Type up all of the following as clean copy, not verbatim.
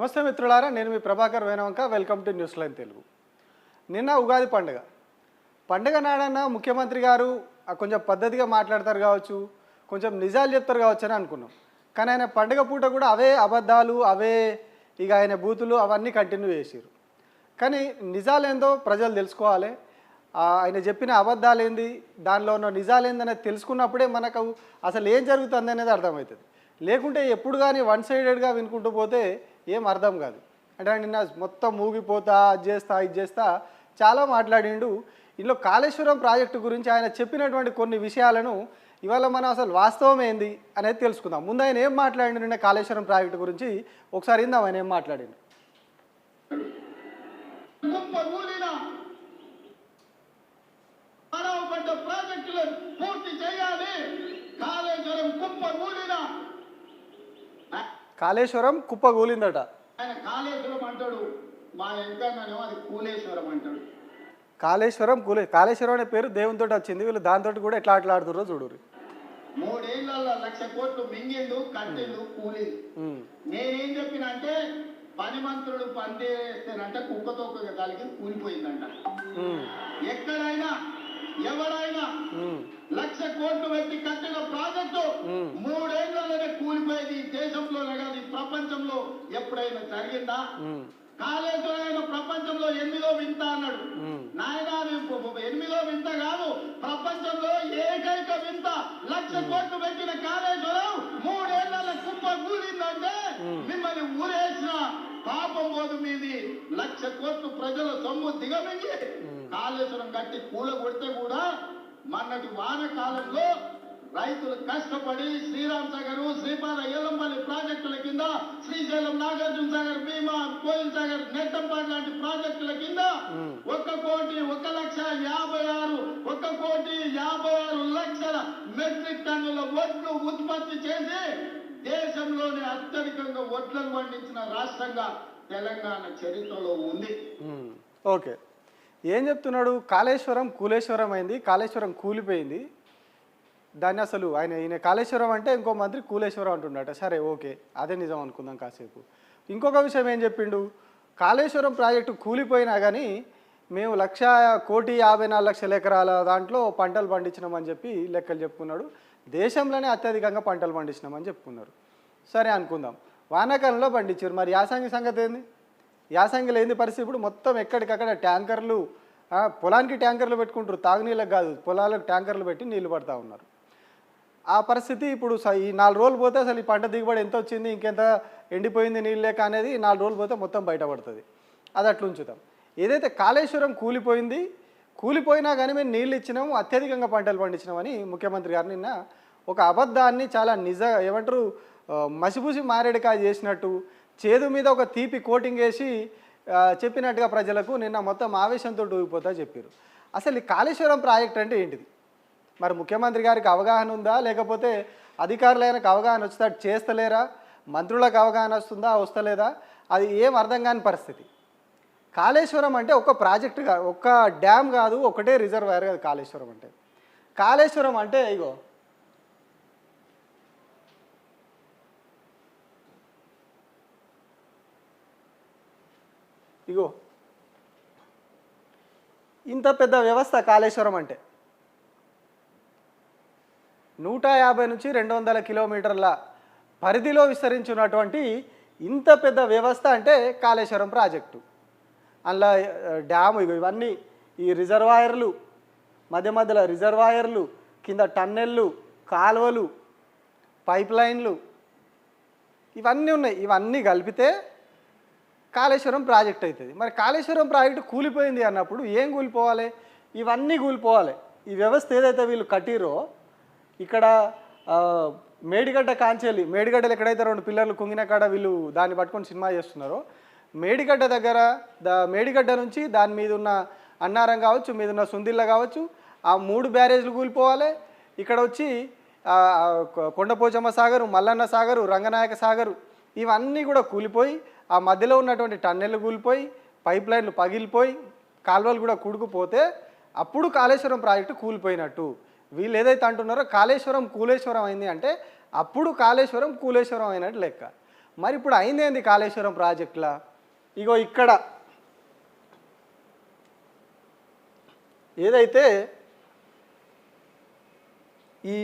నమస్తే మిత్రులారా, నేను మీ Prabhakar Venavanka. Welcome to news line Telugu. నిన్న ఉగాది పండుగ నాడన్న ముఖ్యమంత్రి గారు కొంచెం పద్ధతిగా మాట్లాడతారు కావచ్చు, కొంచెం నిజాలు చెప్తారు కావచ్చు అని అనుకున్నాం. కానీ ఆయన పండుగ పూట కూడా అవే అబద్ధాలు, అవే ఇక ఆయన బూతులు అవన్నీ కంటిన్యూ చేసారు. కానీ నిజాలేందో ప్రజలు తెలుసుకోవాలి. ఆయన చెప్పిన అబద్ధాలు ఏంది, దానిలో ఉన్న నిజాలు ఏందనేది తెలుసుకున్నప్పుడే మనకు అసలు ఏం జరుగుతుంది అనేది అర్థమవుతుంది. లేకుంటే ఎప్పుడు కానీ వన్ సైడెడ్గా వినుకుంటూ పోతే ఏం అర్థం కాదు. అంటే నిన్న మొత్తం మూగిపోతా అది చేస్తా చాలా మాట్లాడిండు. ఇందులో కాళేశ్వరం ప్రాజెక్టు గురించి ఆయన చెప్పినటువంటి కొన్ని విషయాలను ఇవాళ మనం అసలు వాస్తవం ఏంది అనేది తెలుసుకుందాం. ముందు ఆయన ఏం మాట్లాడిండు నిన్న కాళేశ్వరం ప్రాజెక్టు గురించి ఒకసారి ఇందాం. ఆయన ఏం మాట్లాడిండు. కాళేశ్వరం కుప్పగూలిందట. ఆయన కాళేశ్వరం అంటాడు, మా ఎంకన్ననేమో అది కూలేశ్వరం అంటాడు. కాళేశ్వరం అనే పేరు దేవునితో వచ్చింది. వీళ్ళు దాంతో కూడా ఎట్లా ఆటలాడుతుర్రో చూడుర్రి. 3 ఏళ్లలో 1,00,000 కోట్లు మింగిండు, కట్టిండు, కూలింది. నేనేం చెప్పిన అంటే పని మంత్రులు పనిచేస్తేనంటే కుక్కతో కలిగి కూలిపోయిందంట. ఎక్కడైనా ఎవరైనా 1,00,000 కోట్లు పెట్టి కట్టిన ప్రాజెక్టు 3 ఏళ్లలోనే కూలిపోయేది. దేశంలోనే కాదు, ప్రపంచంలో ఎప్పుడైనా జరిగిందా? కాళేశ్వరం ప్రపంచంలో 8వ వింత అన్నాడు. నాయన 8వ వింత కాదు, ప్రపంచంలో ఏకైక వింత. 1,00,000 కోట్లు పెట్టిన కాళేశ్వరం 3 ఏళ్ల కుప్ప కూలిందంటే మిమ్మల్ని ఊరేసిన పాపం పోదు మీది. 1,00,000 కోట్లు ప్రజల సొమ్ము దిగమింగి కాళేశ్వరం కట్టి కూలగొడితే కూడా మొన్నటి వానకాలంలో రైతులు కష్టపడి శ్రీరామ్ సాగర్, శ్రీపాద ఎల్లంపల్లి ప్రాజెక్టుల కింద, శ్రీశైలం, నాగార్జున సాగర్, భీమా, కోయిల్ సాగర్, నెట్టంపాడు లాంటి ప్రాజెక్టుల కింద 1,56,56,00,000 మెట్రిక్ టన్నుల వడ్లు ఉత్పత్తి చేసి దేశంలోనే అత్యధికంగా వడ్లను పండించిన రాష్ట్రంగా తెలంగాణ చరిత్రలో ఉంది. ఓకే, ఏం చెప్తున్నాడు? కాళేశ్వరం కూలేశ్వరం అయింది, కాళేశ్వరం కూలిపోయింది. దాన్ని అసలు ఈయన కాళేశ్వరం అంటే ఇంకో మంత్రి కూలేశ్వరం అంటున్నట. సరే, ఓకే, అదే నిజం అనుకుందాం కాసేపు. ఇంకొక విషయం ఏం చెప్పిండు? కాళేశ్వరం ప్రాజెక్టు కూలిపోయినా కానీ మేము 1,54,00,000 ఎకరాల దాంట్లో పంటలు పండించినామని చెప్పి లెక్కలు చెప్పుకున్నాడు. దేశంలోనే అత్యధికంగా పంటలు పండించినామని చెప్పుకున్నారు. సరే అనుకుందాం, వానాకాలంలో పండించారు. మరి యాసంగి సంగతి ఏంది? యాసంగిలో ఏంది పరిస్థితి? ఇప్పుడు మొత్తం ఎక్కడికక్కడ ట్యాంకర్లు, పొలానికి ట్యాంకర్లు పెట్టుకుంటారు, తాగునీళ్ళకి కాదు, పొలాలకు ట్యాంకర్లు పెట్టి నీళ్లు పడతా ఉన్నారు. ఆ పరిస్థితి ఇప్పుడు ఈ 4 రోజులు పోతే అసలు ఈ పంట దిగుబడి ఎంత వచ్చింది, ఇంకెంత ఎండిపోయింది నీళ్ళు లేక అనేది 4 రోజులు పోతే మొత్తం బయటపడుతుంది. అది అట్లా ఉంచుతాం. ఏదైతే కాళేశ్వరం కూలిపోయినా కానీ మేము నీళ్ళు ఇచ్చినాము, అత్యధికంగా పంటలు పండించినామని ముఖ్యమంత్రి గారు నిన్న ఒక అబద్ధాన్ని చాలా ఏమంటారు, మసిపూసి మారేడుకాయ చేసినట్టు, చేదు మీద ఒక తీపి కోటింగ్ వేసి చెప్పినట్టుగా ప్రజలకు నిన్న మొత్తం ఆవేశంతో ఊగిపోతా చెప్పారు. అసలు ఈ కాళేశ్వరం ప్రాజెక్ట్ అంటే ఏంటిది? మరి ముఖ్యమంత్రి గారికి అవగాహన ఉందా, లేకపోతే అధికారులైనకు అవగాహన వచ్చేటట్టు చేస్తలేరా, మంత్రులకు అవగాహన వస్తలేదా? అది ఏం అర్థం కాని పరిస్థితి. కాళేశ్వరం అంటే ఒక ప్రాజెక్టు కాదు, ఒక డ్యామ్ కాదు, ఒకటే రిజర్వాయర్ కాదు. కాళేశ్వరం అంటే ఇగో ఇంత పెద్ద వ్యవస్థ. కాళేశ్వరం అంటే 150 నుంచి 200 కిలోమీటర్ల పరిధిలో విస్తరించినటువంటి ఇంత పెద్ద వ్యవస్థ అంటే కాళేశ్వరం ప్రాజెక్టు. అందులో డ్యాము, ఇవన్నీ ఈ రిజర్వాయర్లు, మధ్యలో రిజర్వాయర్లు, కింద టన్నెళ్ళు, కాలువలు, పైప్ లైన్లు ఇవన్నీ ఉన్నాయి. ఇవన్నీ కలిపితే కాళేశ్వరం ప్రాజెక్ట్ అవుతుంది. మరి కాళేశ్వరం ప్రాజెక్టు కూలిపోయింది అన్నప్పుడు ఏం కూలిపోవాలి? ఇవన్నీ కూలిపోవాలి. ఈ వ్యవస్థ ఏదైతే వీళ్ళు కట్టిరో, ఇక్కడ మేడిగడ్డ కాంచెల్లి, మేడిగడ్డలు ఎక్కడైతే 2 పిల్లర్లు కుంగిన కాడ వీళ్ళు దాన్ని పట్టుకొని సినిమా చేస్తున్నారో, మేడిగడ్డ దగ్గర మేడిగడ్డ నుంచి దాని మీద ఉన్న అన్నారం కావచ్చు, మీద ఉన్న సుందిల్ల కావచ్చు, ఆ 3 బ్యారేజ్లు కూలిపోవాలి. ఇక్కడ వచ్చి కొండపోచమ్మ సాగరు, మల్లన్న సాగరు, రంగనాయక సాగరు ఇవన్నీ కూడా కూలిపోయి, ఆ మధ్యలో ఉన్నటువంటి టన్నెళ్ళు కూలిపోయి, పైప్ లైన్లు పగిలిపోయి, కాలువలు కూడా కూడుకుపోతే అప్పుడు కాళేశ్వరం ప్రాజెక్టు కూలిపోయినట్టు. వీళ్ళు ఏదైతే అంటున్నారో కాళేశ్వరం కూలేశ్వరం అయింది అంటే అప్పుడు కాళేశ్వరం కూలేశ్వరం అయినట్టు లెక్క. మరి ఇప్పుడు అయిందేంది కాళేశ్వరం ప్రాజెక్టులా? ఇగో ఇక్కడ ఏదైతే ఈ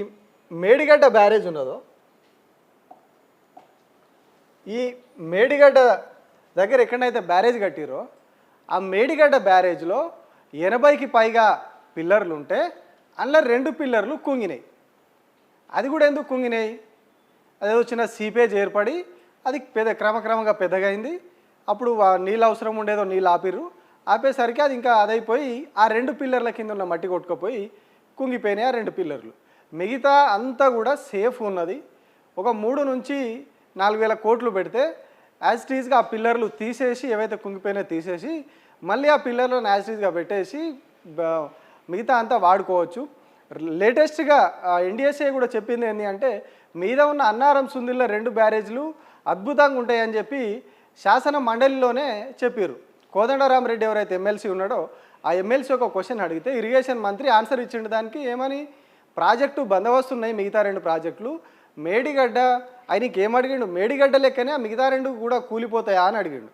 మేడిగడ్డ బ్యారేజ్ ఉన్నదో, ఈ మేడిగడ్డ దగ్గర ఎక్కడైతే బ్యారేజ్ కట్టిరో ఆ మేడిగడ్డ బ్యారేజ్లో 80కి పైగా పిల్లర్లు ఉంటే అందులో 2 పిల్లర్లు కుంగినాయి. అది కూడా ఎందుకు కుంగినాయి? అదేదో చిన్న సీపేజ్ ఏర్పడి అది క్రమక్రమంగా పెద్దగా అయింది. అప్పుడు నీళ్ళు అవసరం ఉండేదో నీళ్ళు ఆపేసరికి అది ఇంకా అదైపోయి ఆ 2 పిల్లర్ల కింద ఉన్న మట్టి కొట్టుకుపోయి కుంగిపోయినాయి ఆ 2 పిల్లర్లు. మిగతా అంతా కూడా సేఫ్ ఉన్నది. ఒక 3 నుంచి 4,000 కోట్లు పెడితే యాజ్ టీజ్గా ఆ పిల్లర్లు తీసేసి, ఏవైతే కుంగిపోయినాయో తీసేసి మళ్ళీ ఆ పిల్లర్లను యాజ్ టీజ్గా పెట్టేసి మిగతా అంతా వాడుకోవచ్చు. లేటెస్ట్గా ఎన్డీఎస్ఏ కూడా చెప్పింది ఏంటి అంటే, మీద ఉన్న అన్నారం సుందిల్లో 2 బ్యారేజ్లు అద్భుతంగా ఉంటాయని చెప్పి శాసన మండలిలోనే చెప్పారు. కోదండరామరెడ్డి ఎవరైతే ఎమ్మెల్సీ ఉన్నాడో ఆ ఎమ్మెల్సీ ఒక క్వశ్చన్ అడిగితే ఇరిగేషన్ మంత్రి ఆన్సర్ ఇచ్చిండు దానికి. ఏమని? ప్రాజెక్టు బందోబస్తు ఉన్నాయి మిగతా 2 ప్రాజెక్టులు, మేడిగడ్డ ఆయనకి ఏమడిగిండు, మేడిగడ్డ లెక్కనే ఆ మిగతా 2 కూడా కూలిపోతాయా అని అడిగిండు.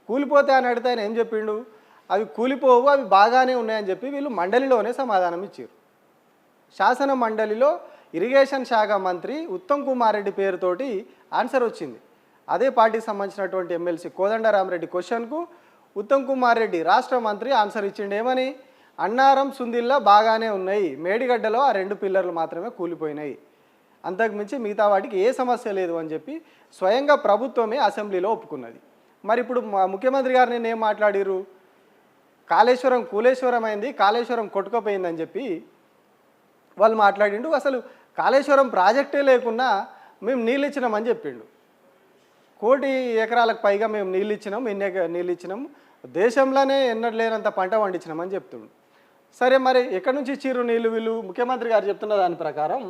కూలిపోతాయా అని అడిగితే ఆయన ఏం చెప్పిండు, అవి కూలిపోవు, అవి బాగానే ఉన్నాయని చెప్పి వీళ్ళు మండలిలోనే సమాధానం ఇచ్చారు. శాసన మండలిలో ఇరిగేషన్ శాఖ మంత్రి ఉత్తమ్ కుమార్ రెడ్డి పేరుతోటి ఆన్సర్ వచ్చింది. అదే పార్టీకి సంబంధించినటువంటి ఎమ్మెల్సీ కోదండరామరెడ్డి క్వశ్చన్కు ఉత్తమ్ కుమార్ రెడ్డి రాష్ట్ర మంత్రి ఆన్సర్ ఇచ్చిండు. ఏమని? అన్నారం సుందిల్లా బాగానే ఉన్నాయి, మేడిగడ్డలో ఆ 2 పిల్లర్లు మాత్రమే కూలిపోయినాయి, అంతకుమించి మిగతా వాటికి ఏ సమస్య లేదు అని చెప్పి స్వయంగా ప్రభుత్వమే అసెంబ్లీలో ఒప్పుకున్నది. మరి ఇప్పుడు ముఖ్యమంత్రి గారు నేను ఏం మాట్లాడిరు, కాళేశ్వరం కూలేశ్వరం అయింది, కాళేశ్వరం కొట్టుకుపోయిందని చెప్పి వాళ్ళు మాట్లాడిండు. అసలు కాళేశ్వరం ప్రాజెక్టే లేకున్నా మేము నీళ్ళు ఇచ్చినామని చెప్పిండు. 1 కోటి ఎకరాలకు పైగా మేము నీళ్ళు ఇచ్చినాం, నీళ్ళు ఇచ్చినాం, దేశంలోనే ఎన్నడూ లేనంత పంట పండించినామని చెప్తుండు. సరే, మరి ఎక్కడి నుంచి ఇచ్చిర్రు నీళ్ళు? వీళ్ళు ముఖ్యమంత్రి గారు చెప్తున్న దాని ప్రకారం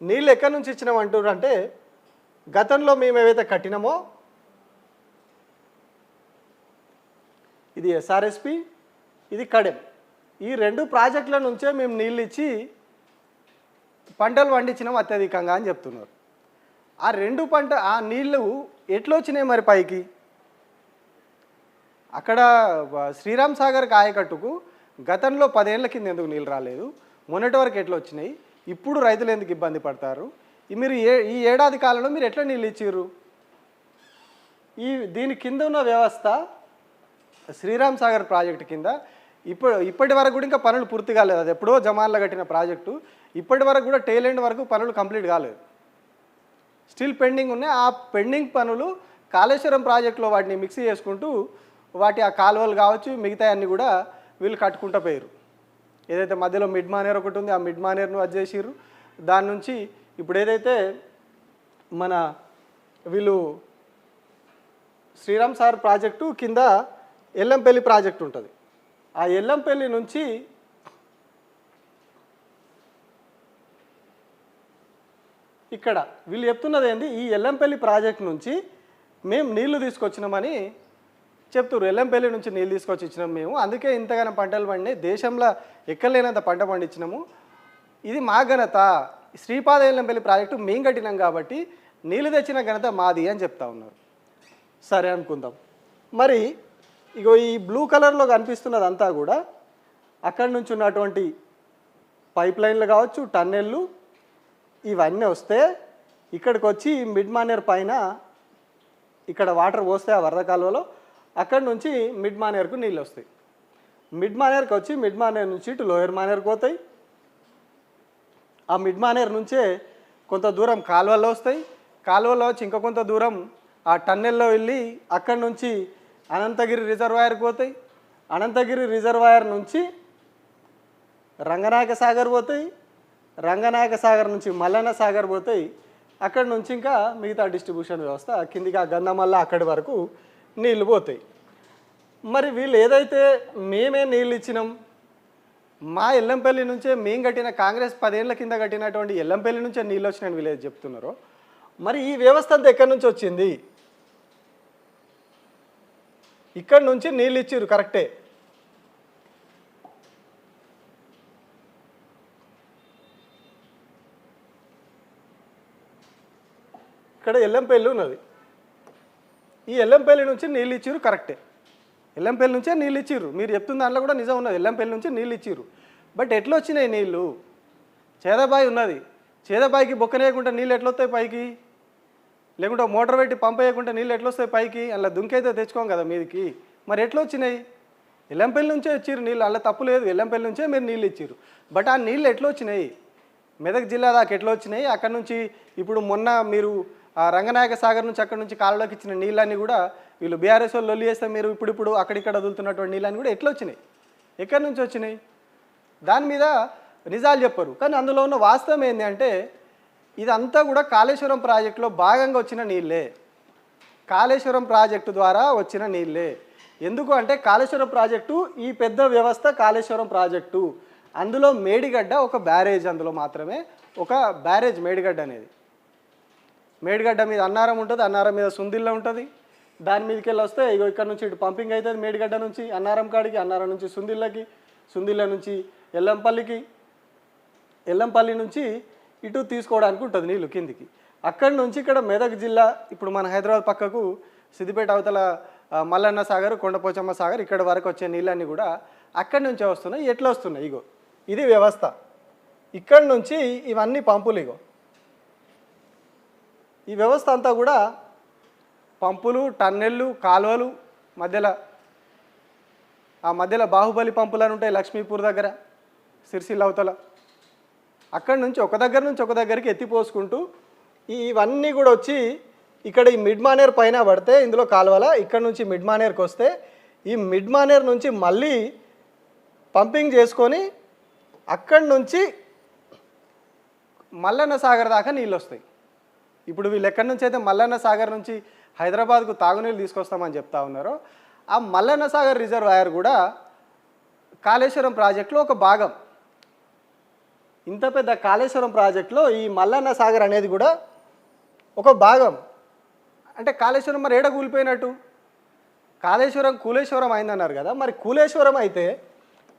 నీళ్ళు ఎక్కడి నుంచి ఇచ్చినాం అంటారు అంటే, గతంలో మేము ఏవైతే కట్టినామో ఇది ఎస్ఆర్ఎస్పి, ఇది కడెం, ఈ 2 ప్రాజెక్టుల నుంచే మేము నీళ్ళు ఇచ్చి పంటలు పండించినాం అత్యధికంగా అని చెప్తున్నారు. ఆ నీళ్ళు ఎట్లా వచ్చినాయి మరి పైకి? అక్కడ శ్రీరామ్ సాగర్ ఆయకట్టుకు గతంలో 10 ఏళ్ల కింద ఎందుకు నీళ్ళు రాలేదు, మొన్నటి వరకు ఎట్లా వచ్చినాయి, ఇప్పుడు రైతులు ఎందుకు ఇబ్బంది పడతారు, మీరు ఈ ఏడాది కాలంలో మీరు ఎట్లా నీళ్ళు ఇచ్చిర్రు? దీని కింద ఉన్న వ్యవస్థ శ్రీరామ్ సాగర్ ప్రాజెక్టు కింద ఇప్పటి వరకు కూడా ఇంకా పనులు పూర్తి కాలేదు. అది ఎప్పుడో జమాన్లో కట్టిన ప్రాజెక్టు, ఇప్పటి వరకు కూడా టైల్ ఎండ్ వరకు పనులు కంప్లీట్ కాలేదు, స్టిల్ పెండింగ్ ఉన్నాయి. ఆ పెండింగ్ పనులు కాళేశ్వరం ప్రాజెక్టులో వాటిని మిక్స్ చేసుకుంటూ వాటి ఆ కాలువలు కావచ్చు మిగతా అన్నీ కూడా వీళ్ళు కట్టుకుంటూ పోయారు. ఏదైతే మధ్యలో మిడ్ మానేర్ ఒకటి ఉంది, ఆ మిడ్ మానేర్ను అది చేసిర్రు. దాని నుంచి ఇప్పుడు ఏదైతే మన వీళ్ళు శ్రీరామ్ సాగర్ ప్రాజెక్టు కింద ఎల్లంపల్లి ప్రాజెక్టు ఉంటుంది, ఆ ఎల్లంపల్లి నుంచి ఇక్కడ వీళ్ళు చెప్తున్నది ఏంది, ఈ ఎల్లంపల్లి ప్రాజెక్టు నుంచి మేము నీళ్లు తీసుకొచ్చినామని చెప్తున్నారు. ఎల్లంపల్లి నుంచి నీళ్ళు తీసుకొచ్చి ఇచ్చినాం మేము, అందుకే ఇంతగానో పంటలు పండినాయి, దేశంలో ఎక్కలేనంత పంట పండించినాము, ఇది మా ఘనత, శ్రీపాద ఎల్లంపల్లి ప్రాజెక్టు మేము కట్టినాం కాబట్టి నీళ్ళు తెచ్చిన ఘనత మాది అని చెప్తా ఉన్నారు. సరే అనుకుందాం. మరి ఇగో ఈ బ్లూ కలర్లో కనిపిస్తున్నదంతా కూడా అక్కడి నుంచి ఉన్నటువంటి పైప్ లైన్లు కావచ్చు, టన్నెళ్ళు, ఇవన్నీ వస్తే ఇక్కడికి వచ్చి మిడ్ మానేర్ పైన ఇక్కడ వాటర్ పోస్తే ఆ వరద కాలువలో అక్కడి నుంచి మిడ్ మానేర్కు నీళ్ళు వస్తాయి. మిడ్ మానేర్కి వచ్చి మిడ్ మానేర్ నుంచి ఇటు లోయర్ మానేర్కి పోతాయి. ఆ మిడ్ మానేర్ నుంచే కొంత దూరం కాలువల్లో వస్తాయి, కాలువలో వచ్చి ఇంకా కొంత దూరం ఆ టన్నెల్లో వెళ్ళి అక్కడి నుంచి అనంతగిరి రిజర్వాయర్కి పోతాయి. అనంతగిరి రిజర్వాయర్ నుంచి రంగనాయక సాగర్ పోతాయి, రంగనాయక సాగర్ నుంచి మల్లన్న సాగర్ పోతాయి. అక్కడి నుంచి ఇంకా మిగతా డిస్ట్రిబ్యూషన్ వ్యవస్థ కిందికి ఆ గంధమల్ల అక్కడి వరకు నీళ్ళు పోతాయి. మరి వీళ్ళు ఏదైతే మేమే నీళ్ళు ఇచ్చినాం, మా ఎల్లంపల్లి నుంచే మేము కట్టిన కాంగ్రెస్ 10 ఏళ్ల కింద కట్టినటువంటి ఎల్లంపల్లి నుంచే నీళ్ళు వచ్చినాయని వీళ్ళు చెప్తున్నారో, మరి ఈ వ్యవస్థ అంతా ఎక్కడి నుంచి వచ్చింది? ఇక్కడి నుంచి నీళ్ళు ఇచ్చిర్రు కరెక్టే, ఇక్కడ ఎల్లంపల్లి ఉన్నది, ఈ ఎల్లంపల్లి నుంచి నీళ్ళు ఇచ్చిర్రు కరెక్టే, ఎల్లంపల్లి నుంచే నీళ్ళు ఇచ్చిర్రు, మీరు చెప్తున్న దాంట్లో కూడా నిజం ఉన్నది, ఎల్లంపల్లి నుంచి నీళ్ళు ఇచ్చిర్రు. బట్ ఎట్లా వచ్చినాయి నీళ్ళు? చేదబాయి ఉన్నది, చేదబాయికి బొక్కనేయకుండా నీళ్ళు ఎట్లా వస్తాయి పైకి? లేకుంటే మోటార్ పెట్టి పంప్ వేయకుండా నీళ్ళు ఎట్లా వస్తాయి పైకి? అలా దుంకైతే తెచ్చుకోం కదా మీదికి. మరి ఎట్లా వచ్చినాయి? ఎల్లంపల్లి నుంచే ఇచ్చిర్రు నీళ్ళు, అలా తప్పు లేదు, ఎల్లంపల్లి నుంచే మీరు నీళ్ళు ఇచ్చిర్రు. బట్ ఆ నీళ్ళు ఎట్లా వచ్చినాయి? మెదక్ జిల్లా దాకా ఎట్లా వచ్చినాయి? అక్కడ నుంచి ఇప్పుడు మొన్న మీరు ఆ రంగనాయక సాగర్ నుంచి అక్కడ నుంచి కాలువలోకి ఇచ్చిన నీళ్ళన్నీ కూడా వీళ్ళు బీఆర్ఎస్ వాళ్ళు లొల్లి చేస్తే మీరు ఇప్పుడు అక్కడిక్కడ వదులుతున్నటువంటి నీళ్ళన్నీ కూడా ఎట్లా వచ్చినాయి? ఎక్కడి నుంచి వచ్చినాయి? దాని మీద నిజాలు చెప్పరు. కానీ అందులో ఉన్న వాస్తవం ఏంటి అంటే ఇదంతా కూడా కాళేశ్వరం ప్రాజెక్టులో భాగంగా వచ్చిన నీళ్ళే, కాళేశ్వరం ప్రాజెక్టు ద్వారా వచ్చిన నీళ్ళే. ఎందుకు అంటే కాళేశ్వరం ప్రాజెక్టు ఈ పెద్ద వ్యవస్థ కాళేశ్వరం ప్రాజెక్టు, అందులో మేడిగడ్డ ఒక బ్యారేజ్, అందులో మాత్రమే ఒక బ్యారేజ్ మేడిగడ్డ అనేది. మేడిగడ్డ మీద అన్నారం ఉంటుంది, అన్నారం మీద సుందిల్ల ఉంటుంది, దాని మీదకి వెళ్ళి వస్తే ఇగో ఇక్కడ నుంచి ఇటు పంపింగ్ అవుతుంది మేడిగడ్డ నుంచి అన్నారం కాడికి, అన్నారం నుంచి సుందిల్లకి, సుందిల్ల నుంచి ఎల్లంపల్లికి, ఎల్లంపల్లి నుంచి ఇటు తీసుకోవడానికి ఉంటుంది నీళ్ళు కిందికి. అక్కడి నుంచి ఇక్కడ మెదక్ జిల్లా, ఇప్పుడు మన హైదరాబాద్ పక్కకు సిద్దిపేట అవతల మల్లన్న సాగర్, కొండపోచమ్మ సాగర్, ఇక్కడ వరకు వచ్చే నీళ్ళన్నీ కూడా అక్కడి నుంచే వస్తున్నాయి. ఎట్లా వస్తున్నాయి? ఇగో ఇది వ్యవస్థ, ఇక్కడి నుంచి ఇవన్నీ పంపులు. ఇగో ఈ వ్యవస్థ అంతా కూడా పంపులు, టన్నెళ్ళు, కాలువలు, మధ్యలో బాహుబలి పంపులు అని ఉంటాయి లక్ష్మీపూర్ దగ్గర, సిరిసిల్ల అవతల. అక్కడి నుంచి ఒక దగ్గర నుంచి ఒక దగ్గరికి ఎత్తిపోసుకుంటూ ఇవన్నీ కూడా వచ్చి ఇక్కడ ఈ మిడ్ మానేర్ పైన పడితే ఇందులో కాలువల ఇక్కడ నుంచి మిడ్ మానేర్కి వస్తే ఈ మిడ్ మానేర్ నుంచి మళ్ళీ పంపింగ్ చేసుకొని అక్కడి నుంచి మల్లన్న సాగర్ దాకా నీళ్ళు వస్తాయి. ఇప్పుడు వీళ్ళు ఎక్కడి నుంచి అయితే మల్లన్న సాగర్ నుంచి హైదరాబాద్కు తాగునీళ్ళు తీసుకొస్తామని చెప్తా ఉన్నారో ఆ మల్లన్న సాగర్ రిజర్వాయర్ కూడా కాళేశ్వరం ప్రాజెక్టులో ఒక భాగం. ఇంత పెద్ద కాళేశ్వరం ప్రాజెక్టులో ఈ మల్లన్న సాగర్ అనేది కూడా ఒక భాగం. అంటే కాళేశ్వరం మరి ఏడ కూలిపోయినట్టు? కాళేశ్వరం కూలేశ్వరం అయిందన్నారు కదా, మరి కూలేశ్వరం అయితే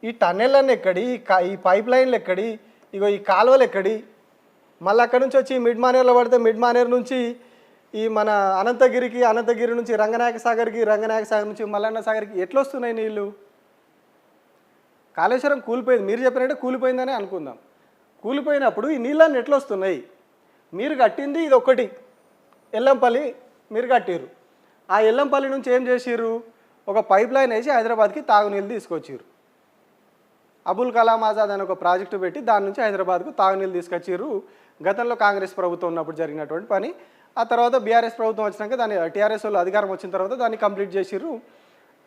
ఈ టన్నెళ్ళన్నీ ఎక్కడి, ఈ పైప్ లైన్లు ఎక్కడి, ఇగో ఈ కాలువలు ఎక్కడి? మళ్ళీ అక్కడ నుంచి వచ్చి మిడ్ మానేర్లో పడితే మిడ్ మానేర్ నుంచి ఈ మన అనంతగిరికి, అనంతగిరి నుంచి రంగనాయక సాగర్కి, రంగనాయక సాగర్ నుంచి మల్లన్న సాగర్కి ఎట్లా వస్తున్నాయి నీళ్ళు? కాళేశ్వరం కూలిపోయింది, మీరు చెప్పినట్టే కూలిపోయిందనే అనుకుందాం. కూలిపోయినప్పుడు ఈ నీళ్ళన్నీ ఎట్లా వస్తున్నాయి? మీరు కట్టింది ఇది ఒక్కటి, ఎల్లంపల్లి మీరు కట్టిర్రు. ఆ ఎల్లంపల్లి నుంచి ఏం చేసిర్రు? ఒక పైప్ లైన్ వేసి హైదరాబాద్కి తాగునీళ్ళు తీసుకొచ్చిర్రు. అబుల్ కలాం ఆజాద్ అని ఒక ప్రాజెక్టు పెట్టి దాని నుంచి హైదరాబాద్కు తాగునీళ్ళు తీసుకొచ్చిర్రు. గతంలో కాంగ్రెస్ ప్రభుత్వం ఉన్నప్పుడు జరిగినటువంటి పని. ఆ తర్వాత బీఆర్ఎస్ ప్రభుత్వం వచ్చినాక దాన్ని టీఆర్ఎస్ వాళ్ళు అధికారం వచ్చిన తర్వాత దాన్ని కంప్లీట్ చేసిర్రు,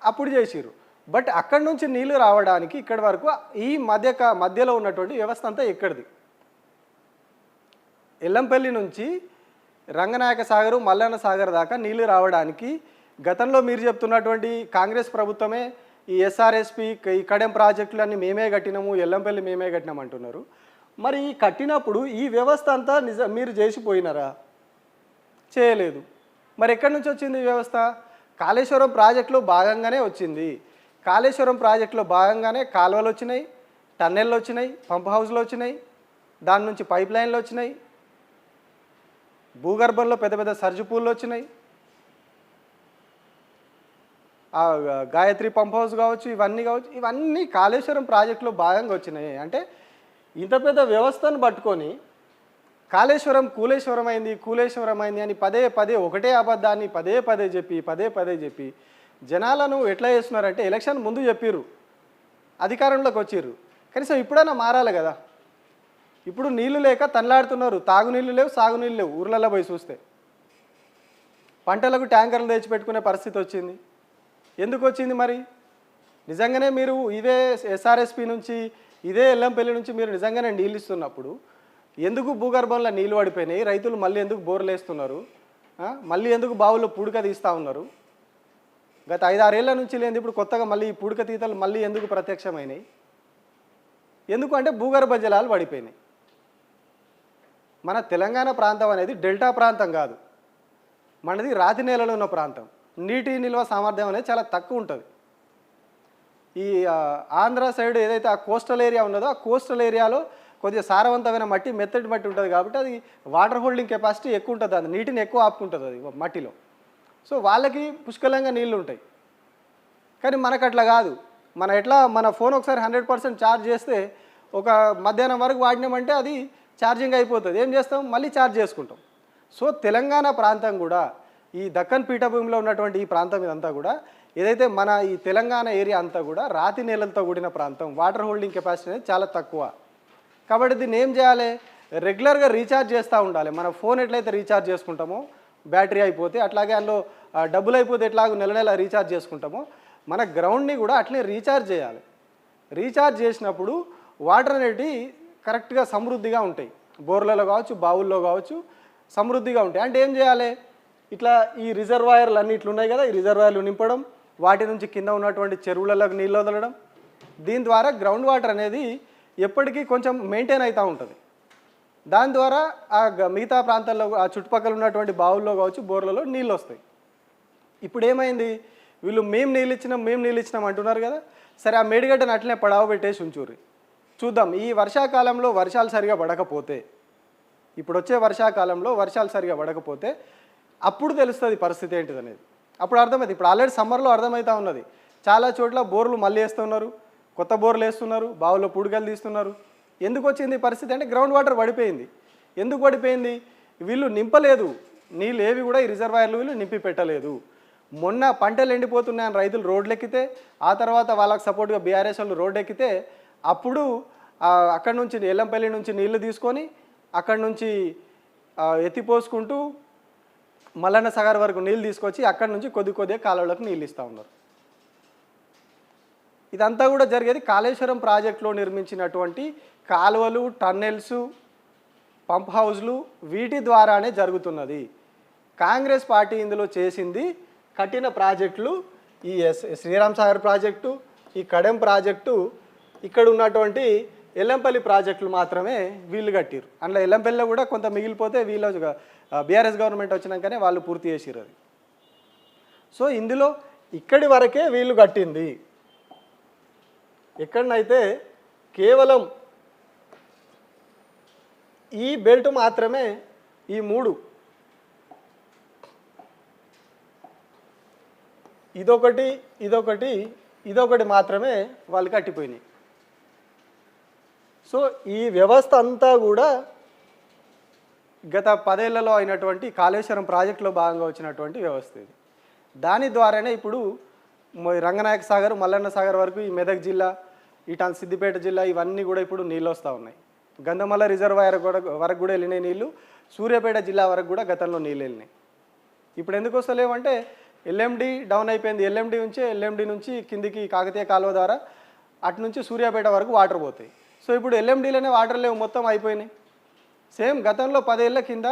అప్పుడు చేసిర్రు. బట్ అక్కడి నుంచి నీళ్లు రావడానికి ఇక్కడి వరకు ఈ మధ్యలో ఉన్నటువంటి వ్యవస్థ అంతా ఎక్కడిది? ఎల్లంపల్లి నుంచి రంగనాయక సాగరు, మల్లన్న సాగర్ దాకా నీళ్లు రావడానికి గతంలో మీరు చెప్తున్నటువంటి కాంగ్రెస్ ప్రభుత్వమే ఈ ఎస్ఆర్ఎస్పి, ఈ కడెం ప్రాజెక్టులన్నీ మేమే కట్టినాము, ఎల్లంపల్లి మేమే కట్టినాము అంటున్నారు. మరి ఈ కట్టినప్పుడు ఈ వ్యవస్థ అంతా మీరు చేసిపోయినారా? చేయలేదు. మరి ఎక్కడి నుంచి వచ్చింది ఈ వ్యవస్థ? కాళేశ్వరం ప్రాజెక్టులో భాగంగానే వచ్చింది. కాళేశ్వరం ప్రాజెక్టులో భాగంగానే కాలువలు వచ్చినాయి, టన్నెళ్ళు వచ్చినాయి, పంప్ హౌస్లు వచ్చినాయి, దాని నుంచి పైప్ లైన్లు వచ్చినాయి, భూగర్భంలో పెద్ద పెద్ద సర్జిపూళ్ళు వచ్చినాయి, గాయత్రి పంప్ హౌస్ కావచ్చు, ఇవన్నీ కాళేశ్వరం ప్రాజెక్టులో భాగంగా వచ్చినాయి. అంటే ఇంత పెద్ద వ్యవస్థను పట్టుకొని కాళేశ్వరం కూలేశ్వరం అయింది అని పదే ఒకటే అబద్ధాన్ని పదే చెప్పి జనాలను ఎట్లా చేస్తున్నారంటే ఎలక్షన్ ముందు చెప్పిర్రు, అధికారంలోకి వచ్చిర్రు, కనీసం ఇప్పుడైనా మారాలి కదా. ఇప్పుడు నీళ్లు లేక తనలాడుతున్నారు, తాగునీళ్ళు లేవు, సాగునీళ్ళు లేవు. ఊర్లలో పోయి చూస్తే పంటలకు ట్యాంకర్లు తెచ్చిపెట్టుకునే పరిస్థితి వచ్చింది. ఎందుకు వచ్చింది మరి? నిజంగానే మీరు ఇదే ఎస్ఆర్ఎస్పి నుంచి, ఇదే ఎల్లంపల్లి నుంచి మీరు నిజంగానే నీళ్ళు ఇస్తున్నప్పుడు ఎందుకు భూగర్భంలో నీళ్ళు పడిపోయినాయి? రైతులు మళ్ళీ ఎందుకు బోర్లు వేస్తున్నారు? మళ్ళీ ఎందుకు బావుల్లో పూడిక తీస్తూ ఉన్నారు? గత 5-6 ఏళ్ల నుంచి లేదు, ఇప్పుడు కొత్తగా మళ్ళీ ఈ పూడిక తీతలు మళ్ళీ ఎందుకు ప్రత్యక్షమైనాయి? ఎందుకు అంటే భూగర్భ జలాలు పడిపోయినాయి. మన తెలంగాణ ప్రాంతం అనేది డెల్టా ప్రాంతం కాదు, మనది రాతి నేలలో ఉన్న ప్రాంతం. నీటి నిల్వ సామర్థ్యం అనేది చాలా తక్కువ ఉంటుంది. ఈ ఆంధ్ర సైడ్ ఏదైతే ఆ కోస్టల్ ఏరియా ఉన్నదో ఆ కోస్టల్ ఏరియాలో కొద్దిగా సారవంతమైన మట్టి, మెత్తటి మట్టి ఉంటుంది కాబట్టి అది వాటర్ హోల్డింగ్ కెపాసిటీ ఎక్కువ ఉంటుంది, అది నీటిని ఎక్కువ ఆపుకుంటుంది అది మట్టిలో. సో వాళ్ళకి పుష్కలంగా నీళ్ళు ఉంటాయి. కానీ మనకు అట్లా కాదు. మన ఫోన్ ఒకసారి 100% ఛార్జ్ చేస్తే ఒక మధ్యాహ్నం వరకు వాడినామంటే అది ఛార్జింగ్ అయిపోతుంది. ఏం చేస్తాం? మళ్ళీ ఛార్జ్ చేసుకుంటాం. సో తెలంగాణ ప్రాంతం కూడా, ఈ దక్కన్ పీఠభూమిలో ఉన్నటువంటి ఈ ప్రాంతం ఇదంతా కూడా, ఏదైతే మన ఈ తెలంగాణ ఏరియా అంతా కూడా రాతి నేలలతో కూడిన ప్రాంతం, వాటర్ హోల్డింగ్ కెపాసిటీ అనేది చాలా తక్కువ. కాబట్టి దీన్ని ఏం చేయాలి? రెగ్యులర్గా రీఛార్జ్ చేస్తూ ఉండాలి. మన ఫోన్ ఎట్లయితే రీఛార్జ్ చేసుకుంటామో బ్యాటరీ అయిపోతే, అట్లాగే అందులో డబ్బులు అయిపోతే ఎట్లాగో నెల నెల రీఛార్జ్ చేసుకుంటామో, మన గ్రౌండ్ని కూడా అట్లే రీఛార్జ్ చేయాలి. రీఛార్జ్ చేసినప్పుడు వాటర్ అనేవి కరెక్ట్గా సమృద్ధిగా ఉంటాయి. బోర్లలో కావచ్చు, బావుల్లో కావచ్చు, సమృద్ధిగా ఉంటాయి. అంటే ఏం చేయాలి? ఇట్లా ఈ రిజర్వాయర్లు అన్నీ ఇట్లా ఉన్నాయి కదా, ఈ రిజర్వాయర్లు నింపడం, వాటి నుంచి కింద ఉన్నటువంటి చెరువులకు నీళ్ళు వదలడం. దీని ద్వారా గ్రౌండ్ వాటర్ అనేది ఎప్పటికీ కొంచెం మెయింటైన్ అవుతూ ఉంటుంది. దాని ద్వారా మిగతా ప్రాంతాల్లో, ఆ చుట్టుపక్కల ఉన్నటువంటి బావుల్లో కావచ్చు, బోర్లలో నీళ్ళు వస్తాయి. ఇప్పుడు ఏమైంది? వీళ్ళు మేము నీళ్ళు ఇచ్చినాం అంటున్నారు కదా. సరే, ఆ మేడిగడ్డను అట్లనే పడావ పెట్టేసి ఉంచూరి. చూద్దాం, ఈ వర్షాకాలంలో వర్షాలు సరిగా పడకపోతే, ఇప్పుడు వచ్చే వర్షాకాలంలో వర్షాలు సరిగా పడకపోతే అప్పుడు తెలుస్తుంది పరిస్థితి ఏంటిది అనేది. అప్పుడు అర్థమవుతుంది. ఇప్పుడు ఆల్రెడీ సమ్మర్లో అర్థమవుతూ ఉన్నది. చాలా చోట్ల బోర్లు మళ్ళీ వేస్తున్నారు, కొత్త బోర్లు వేస్తున్నారు, బావుల్లో పుడికలు తీస్తున్నారు. ఎందుకు వచ్చింది పరిస్థితి అంటే గ్రౌండ్ వాటర్ పడిపోయింది. ఎందుకు పడిపోయింది? వీళ్ళు నింపలేదు నీళ్ళు, ఏవి కూడా ఈ రిజర్వాయర్లు వీళ్ళు నింపి పెట్టలేదు. మొన్న పంటలు ఎండిపోతున్నాయని రైతులు రోడ్లు ఎక్కితే, ఆ తర్వాత వాళ్ళకి సపోర్ట్గా బీఆర్ఎస్ వాళ్ళు రోడ్డు ఎక్కితే, అప్పుడు అక్కడి నుంచి ఎల్లంపల్లి నుంచి నీళ్లు తీసుకొని అక్కడి నుంచి ఎత్తిపోసుకుంటూ మల్లన్న సాగర్ వరకు నీళ్ళు తీసుకొచ్చి అక్కడి నుంచి కొద్దిగా కాలువలకు నీళ్ళు ఇస్తూ ఉన్నారు. ఇదంతా కూడా జరిగేది కాళేశ్వరం ప్రాజెక్టులో నిర్మించినటువంటి కాలువలు, టన్నెల్స్, పంప్ హౌజ్లు, వీటి ద్వారానే జరుగుతున్నది. కాంగ్రెస్ పార్టీ ఇందులో చేసింది కట్టిన ప్రాజెక్టులు ఈ శ్రీరామ్ సాగర్ ప్రాజెక్టు, ఈ కడెం ప్రాజెక్టు, ఇక్కడ ఉన్నటువంటి ఎల్లంపల్లి ప్రాజెక్టులు మాత్రమే వీళ్ళు కట్టిరు. అందులో ఎల్లంపల్లిలో కూడా కొంత మిగిలిపోతే వీళ్ళు బీఆర్ఎస్ గవర్నమెంట్ వచ్చినాకనే వాళ్ళు పూర్తి చేసిరు అది. సో ఇందులో ఇక్కడి వరకే వీళ్ళు కట్టింది. ఎక్కడనైతే కేవలం ఈ బెల్ట్ మాత్రమే, ఈ మూడు, ఇదొకటి మాత్రమే వాళ్ళు కట్టిపోయినాయి. సో ఈ వ్యవస్థ అంతా కూడా గత 10 ఏళ్లలో అయినటువంటి కాళేశ్వరం ప్రాజెక్టులో భాగంగా వచ్చినటువంటి వ్యవస్థ ఇది. దాని ద్వారానే ఇప్పుడు రంగనాయక సాగర్, మల్లన్న సాగర్ వరకు, ఈ మెదక్ జిల్లా, ఇటు సిద్దిపేట జిల్లా, ఇవన్నీ కూడా ఇప్పుడు నీళ్ళు వస్తూ ఉన్నాయి. గంధమల్ల రిజర్వాయర్ వరకు కూడా వెళ్ళినాయి నీళ్ళు. సూర్యాపేట జిల్లా వరకు కూడా గతంలో నీళ్ళు వెళ్ళినాయి. ఇప్పుడు ఎందుకు వస్తలేవంటే ఎల్ఎండి డౌన్ అయిపోయింది. ఎల్ఎండి నుంచి కిందికి కాకతీయ కాలువ ద్వారా అటు నుంచి సూర్యాపేట వరకు వాటర్ పోతాయి. సో ఇప్పుడు ఎల్ఎండిలోనే వాటర్ లేవు, మొత్తం అయిపోయినాయి. సేమ్ గతంలో 10 ఏళ్ల కింద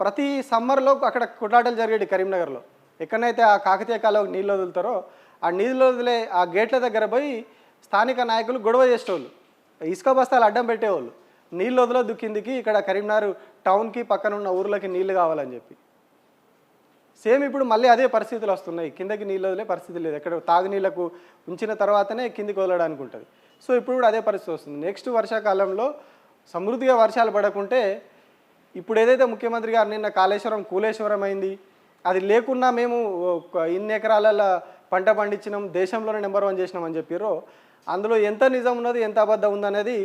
ప్రతి సమ్మర్లో అక్కడ కొట్లాటలు జరిగేవి కరీంనగర్లో. ఎక్కడైతే ఆ కాకతీయ కాలువకు నీళ్ళు వదులుతారో ఆ నీళ్ళు వదిలే ఆ గేట్ల దగ్గర పోయి స్థానిక నాయకులు గొడవ చేసేవాళ్ళు, ఇసుక బస్తాలు అడ్డం పెట్టేవాళ్ళు. నీళ్ళు వదలొద్దు కిందికి, ఇక్కడ కరీంనగర్ టౌన్కి పక్కన ఉన్న ఊర్లకి నీళ్ళు కావాలని చెప్పి. సేమ్ ఇప్పుడు మళ్ళీ అదే పరిస్థితులు వస్తున్నాయి. కిందకి నీళ్ళు వదిలే పరిస్థితి లేదు. ఎక్కడ తాగునీళ్లకు ఉంచిన తర్వాతనే కిందికి వదలడానికి ఉంటుంది. సో ఇప్పుడు కూడా అదే పరిస్థితి వస్తుంది. నెక్స్ట్ వర్షాకాలంలో సమృద్ధిగా వర్షాలు పడకుంటే, ఇప్పుడు ఏదైతే ముఖ్యమంత్రి గారు నిన్న కాళేశ్వరం కూలేశ్వరం అయింది, అది లేకున్నా మేము ఇన్ని ఎకరాలలో పంట పండించినాం, దేశంలోనే నెంబర్ 1 చేసినాం అని చెప్పారో, అందులో ఎంత నిజం ఉన్నది, ఎంత అబద్ధం ఉందనేది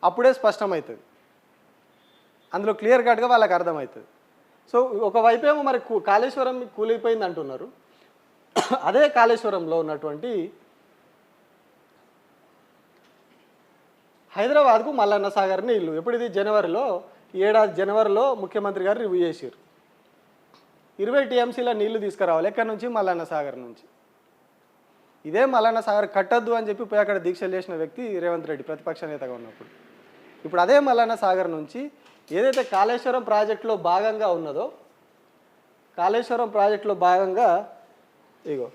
అప్పుడే స్పష్టమవుతుంది. అందులో క్లియర్ కట్గా వాళ్ళకి అర్థమవుతుంది. సో ఒకవైపేమో మరి కాళేశ్వరం కూలిపోయింది అంటున్నారు. అదే కాళేశ్వరంలో ఉన్నటువంటి హైదరాబాద్కు మల్లన్న సాగర్ నీళ్ళు ఎప్పుడు, ఇది జనవరిలో, ఈ ఏడాది జనవరిలో ముఖ్యమంత్రి గారు రివ్యూ చేశారు. 20 టీఎంసీల నీళ్లు తీసుకురావాలి. ఎక్కడి నుంచి? మల్లన్న సాగర్ నుంచి. ఇదే మల్లన్న సాగర్ కట్టద్దు అని చెప్పి పోయి అక్కడ దీక్షలు చేసిన వ్యక్తి రేవంత్ రెడ్డి ప్రతిపక్ష నేతగా ఉన్నప్పుడు. ఇప్పుడు అదే మల్లన్న సాగర్ నుంచి ఏదైతే కాళేశ్వరం ప్రాజెక్టులో భాగంగా ఉన్నదో, కాళేశ్వరం ప్రాజెక్టులో భాగంగా ఇగో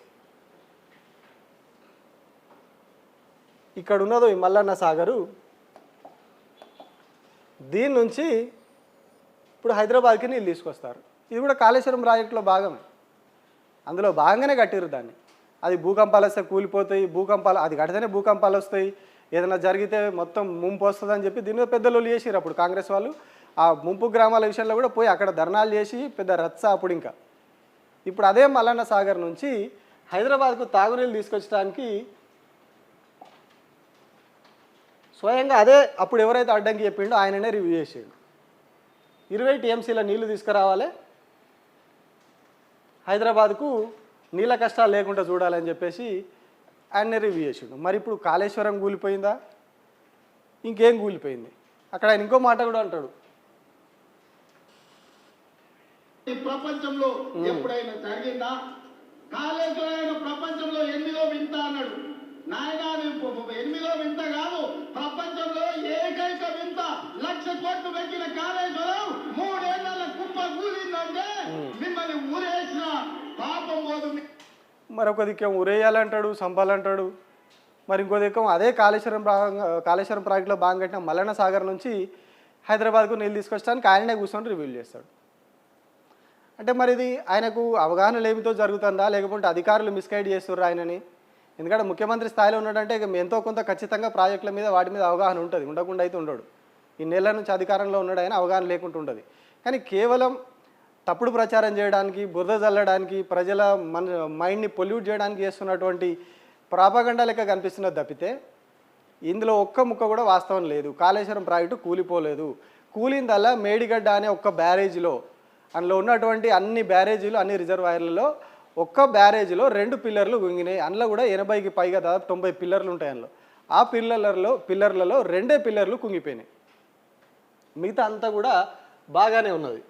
ఇక్కడ ఉన్నదో ఈ మల్లన్న సాగరు, దీని నుంచి ఇప్పుడు హైదరాబాద్కి నీళ్ళు తీసుకొస్తారు. ఇది కూడా కాళేశ్వరం ప్రాజెక్టులో భాగమే. అందులో భాగంగానే కట్టిరు దాన్ని. అది భూకంపాలు వస్తే కూలిపోతాయి, భూకంపాలు అది కడితేనే భూకంపాలు వస్తాయి, ఏదైనా జరిగితే మొత్తం ముంపు వస్తుందని చెప్పి దీని మీద పెద్దలు చేసిరు అప్పుడు కాంగ్రెస్ వాళ్ళు. ఆ ముంపు గ్రామాల విషయంలో కూడా పోయి అక్కడ ధర్నాలు చేసి పెద్ద రచ్చ అప్పుడు. ఇంకా ఇప్పుడు అదే మల్లన్న సాగర్ నుంచి హైదరాబాద్కు తాగునీళ్ళు తీసుకొచ్చడానికి స్వయంగా అదే అప్పుడు ఎవరైతే అడ్డంకి చెప్పిండో ఆయననే రివ్యూ చేసాడు. 20 టీఎంసీల నీళ్లు తీసుకురావాలి, హైదరాబాద్కు నీళ్ళ కష్టాలు లేకుండా చూడాలని చెప్పేసి ఆయన్నే రివ్యూ చేసిండు. మరి ఇప్పుడు కాళేశ్వరం కూలిపోయిందా, ఇంకేం కూలిపోయింది? అక్కడ ఆయన ఇంకో మాట కూడా అంటాడు, ఈ ప్రపంచంలో ఎప్పుడైనా జరిగిందా? కాళేశ్వరం ప్రపంచంలో 8వ వింత అన్నాడు. నాయన 8వ వింత కాదు, ప్రపంచంలో ఏకైక వింత. 1,00,000 కోట్లు పెట్టిన కాళేశ్వరం 3 ఏళ్ల కుప్ప కూలిందంటే మిమ్మల్ని ఊరేసిన పాపం పోదు. మరొక దిక్కేం ఉరేయాలంటాడు, సంపాలంటాడు. మరి ఇంకో దిక్కం అదే కాళేశ్వరం ప్రాజెక్టులో భాగం కట్టిన మల్లన్న సాగర్ నుంచి హైదరాబాద్కు నీళ్ళు తీసుకొచ్చడానికి ఆయననే కూర్చొని రివ్యూ చేస్తాడు. అంటే మరి ఇది ఆయనకు అవగాహన లేమితో జరుగుతుందా, లేకపోతే అధికారులు మిస్గైడ్ చేస్తుర్రా ఆయనని? ఎందుకంటే ముఖ్యమంత్రి స్థాయిలో ఉన్నాడంటే ఇక ఎంతో కొంత ఖచ్చితంగా ప్రాజెక్టుల మీద వాటి మీద అవగాహన ఉంటుంది, ఉండకుండా అయితే ఉండడు. ఈ నెలల నుంచి అధికారంలో ఉన్నాడు ఆయన, అవగాహన లేకుండా ఉంటుంది. కానీ కేవలం తప్పుడు ప్రచారం చేయడానికి, బురద చల్లడానికి, ప్రజల మైండ్ని పొల్యూట్ చేయడానికి చేస్తున్నటువంటి ప్రాపగండా లెక్క కనిపిస్తున్నది తప్పితే ఇందులో ఒక్క ముక్క కూడా వాస్తవం లేదు. కాళేశ్వరం ప్రాజెక్టు కూలిపోలేదు. కూలిందల్లా మేడిగడ్డ అనే ఒక్క బ్యారేజీలో, అందులో ఉన్నటువంటి అన్ని బ్యారేజీలు, అన్ని రిజర్వాయర్లలో ఒక్క బ్యారేజీలో 2 పిల్లర్లు గుంగినాయి. అందులో కూడా 80కి పైగా దాదాపు 90 పిల్లర్లు ఉంటాయి. అందులో ఆ పిల్లర్లలో 2 పిల్లర్లు కుంగిపోయినాయి. మిగతా అంతా కూడా బాగానే ఉన్నది.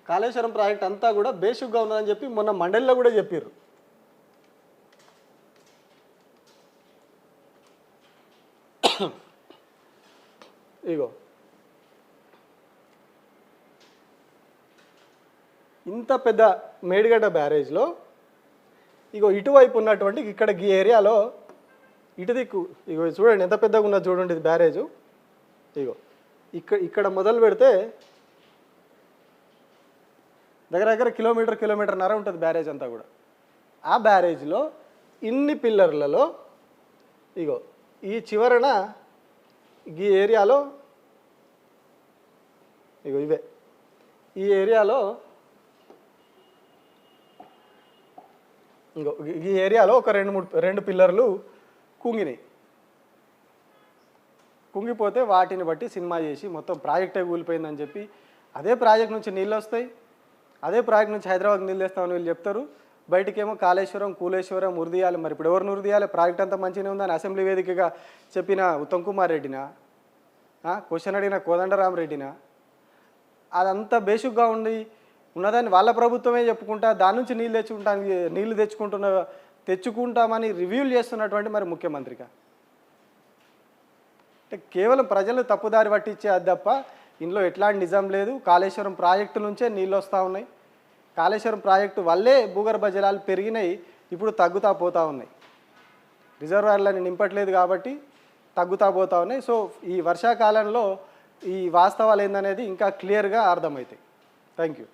కాళేశ్వరం ప్రాజెక్ట్ అంతా కూడా బేసిక్గా ఉన్నదని చెప్పి మొన్న మండలిలో కూడా చెప్పారు. ఇగో ఇంత పెద్ద మేడిగడ్డ బ్యారేజ్లో ఇగో ఇటువైపు ఉన్నటువంటి ఇక్కడ ఈ ఏరియాలో ఇటు దిక్కు ఇగో చూడండి ఎంత పెద్దగా ఉన్నది చూడండి ఇది బ్యారేజు. ఇగో ఇక్కడ మొదలు పెడితే దగ్గర కిలోమీటర్న్నర ఉంటుంది బ్యారేజ్ అంతా కూడా. ఆ బ్యారేజ్లో ఇన్ని పిల్లర్లలో ఇగో ఈ చివరన ఈ ఏరియాలో ఇగో ఇవే ఈ ఏరియాలో ఇంకో ఈ ఏరియాలో ఒక 2 పిల్లర్లు కుంగినాయి. కుంగిపోతే వాటిని బట్టి సినిమా చేసి మొత్తం ప్రాజెక్టే కూలిపోయిందని చెప్పి అదే ప్రాజెక్ట్ నుంచి నీళ్ళు వస్తాయి, అదే ప్రాజెక్ట్ నుంచి హైదరాబాద్ నీళ్ళు తెస్తామని వీళ్ళు చెప్తారు. బయటికేమో కాళేశ్వరం, కూలేశ్వరం ఉరిదీయాలి. మరి ఇప్పుడు ఎవరు ఉరిదీయాలి? ప్రాజెక్ట్ అంతా మంచిగానే ఉందని అసెంబ్లీ వేదికగా చెప్పిన ఉత్తమ్ కుమార్ రెడ్డినా, క్వశ్చన్ అడిగిన కోదండరామరెడ్డినా? అదంతా బేసిక్గా ఉన్నదాన్ని వాళ్ళ ప్రభుత్వమే చెప్పుకుంటా దాని నుంచి నీళ్ళు తెచ్చుకుంటామని రివ్యూలు చేస్తున్నటువంటి మరి ముఖ్యమంత్రిగా అంటే కేవలం ప్రజలు తప్పుదారి పట్టించే అది తప్ప ఇందులో ఎట్లాంటి నిజం లేదు. కాళేశ్వరం ప్రాజెక్టు నుంచే నీళ్ళు వస్తూ ఉన్నాయి. కాళేశ్వరం ప్రాజెక్టు వల్లే భూగర్భ జలాలు పెరిగినాయి, ఇప్పుడు తగ్గుతా పోతూ ఉన్నాయి. రిజర్వాయర్లని నింపట్లేదు కాబట్టి తగ్గుతా పోతూ ఉన్నాయి. సో ఈ వర్షాకాలంలో ఈ వాస్తవాలు ఏందనేది ఇంకా క్లియర్గా అర్థమవుతాయి. Thank you.